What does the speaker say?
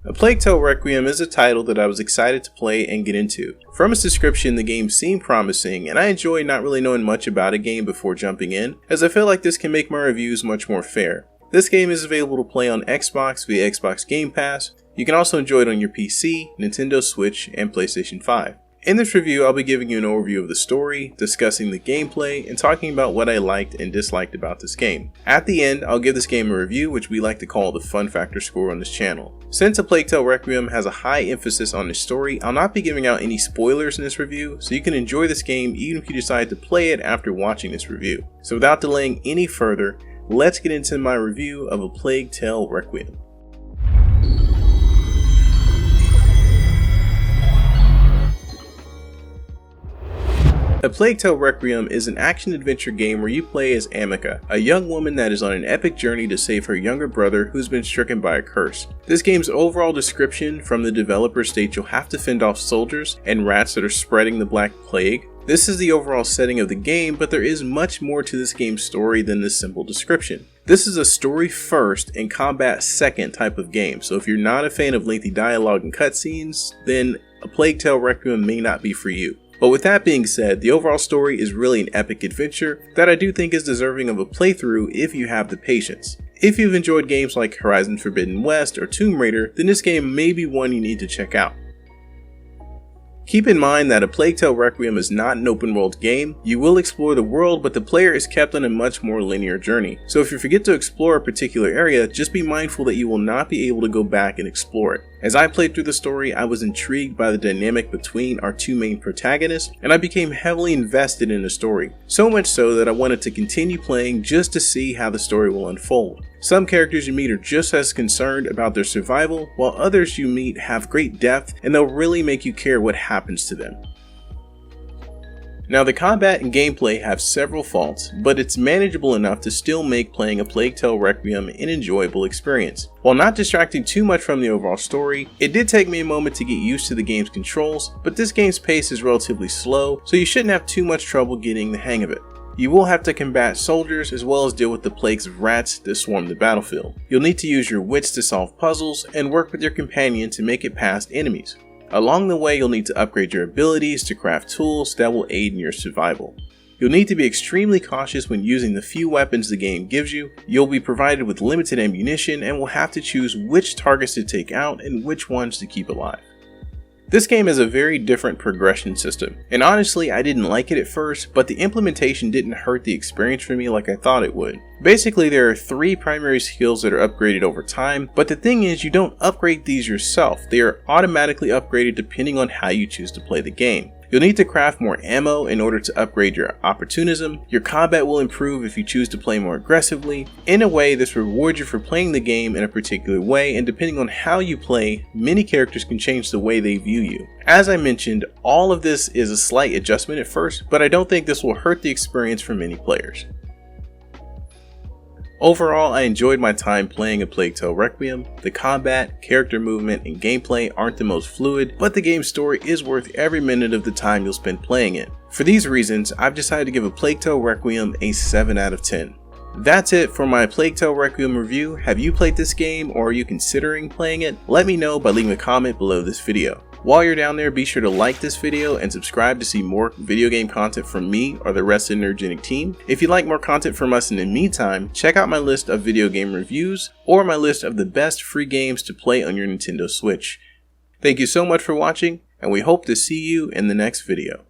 A Plague Tale Requiem is a title that I was excited to play and get into. From its description, the game seemed promising, and I enjoy not really knowing much about a game before jumping in, as I feel like this can make my reviews much more fair. This game is available to play on Xbox via Xbox Game Pass. You can also enjoy it on your PC, Nintendo Switch, and PlayStation 5. In this review, I'll be giving you an overview of the story, discussing the gameplay, and talking about what I liked and disliked about this game. At the end, I'll give this game a review, which we like to call the fun factor score on this channel. Since A Plague Tale Requiem has a high emphasis on the story, I'll not be giving out any spoilers in this review, so you can enjoy this game even if you decide to play it after watching this review. So without delaying any further, let's get into my review of A Plague Tale Requiem. A Plague Tale Requiem is an action-adventure game where you play as Amica, a young woman that is on an epic journey to save her younger brother who's been stricken by a curse. This game's overall description from the developer states you'll have to fend off soldiers and rats that are spreading the Black Plague. This is the overall setting of the game, but there is much more to this game's story than this simple description. This is a story first and combat second type of game, so if you're not a fan of lengthy dialogue and cutscenes, then A Plague Tale Requiem may not be for you. But with that being said, the overall story is really an epic adventure that I do think is deserving of a playthrough if you have the patience. If you've enjoyed games like Horizon Forbidden West or Tomb Raider, then this game may be one you need to check out. Keep in mind that A Plague Tale Requiem is not an open world game. You will explore the world, but the player is kept on a much more linear journey. So if you forget to explore a particular area, just be mindful that you will not be able to go back and explore it. As I played through the story, I was intrigued by the dynamic between our two main protagonists, and I became heavily invested in the story. So much so that I wanted to continue playing just to see how the story will unfold. Some characters you meet are just as concerned about their survival, while others you meet have great depth and they'll really make you care what happens to them. Now the combat and gameplay have several faults, but it's manageable enough to still make playing A Plague Tale Requiem an enjoyable experience. While not distracting too much from the overall story, it did take me a moment to get used to the game's controls, but this game's pace is relatively slow, so you shouldn't have too much trouble getting the hang of it. You will have to combat soldiers as well as deal with the plagues of rats that swarm the battlefield. You'll need to use your wits to solve puzzles and work with your companion to make it past enemies. Along the way, you'll need to upgrade your abilities to craft tools that will aid in your survival. You'll need to be extremely cautious when using the few weapons the game gives you. You'll be provided with limited ammunition and will have to choose which targets to take out and which ones to keep alive. This game has a very different progression system, and honestly I didn't like it at first, but the implementation didn't hurt the experience for me like I thought it would. Basically there are 3 primary skills that are upgraded over time, but the thing is you don't upgrade these yourself, they are automatically upgraded depending on how you choose to play the game. You'll need to craft more ammo in order to upgrade your opportunism. Your combat will improve if you choose to play more aggressively. In a way, this rewards you for playing the game in a particular way, and depending on how you play, many characters can change the way they view you. As I mentioned, all of this is a slight adjustment at first, but I don't think this will hurt the experience for many players. Overall, I enjoyed my time playing A Plague Tale Requiem. The combat, character movement, and gameplay aren't the most fluid, but the game's story is worth every minute of the time you'll spend playing it. For these reasons, I've decided to give A Plague Tale Requiem a 7 out of 10. That's it for my Plague Tale Requiem review. Have you played this game or are you considering playing it? Let me know by leaving a comment below this video. While you're down there, be sure to like this video and subscribe to see more video game content from me or the rest of the Nerdgenic team. If you'd like more content from us in the meantime, check out my list of video game reviews or my list of the best free games to play on your Nintendo Switch. Thank you so much for watching, and we hope to see you in the next video.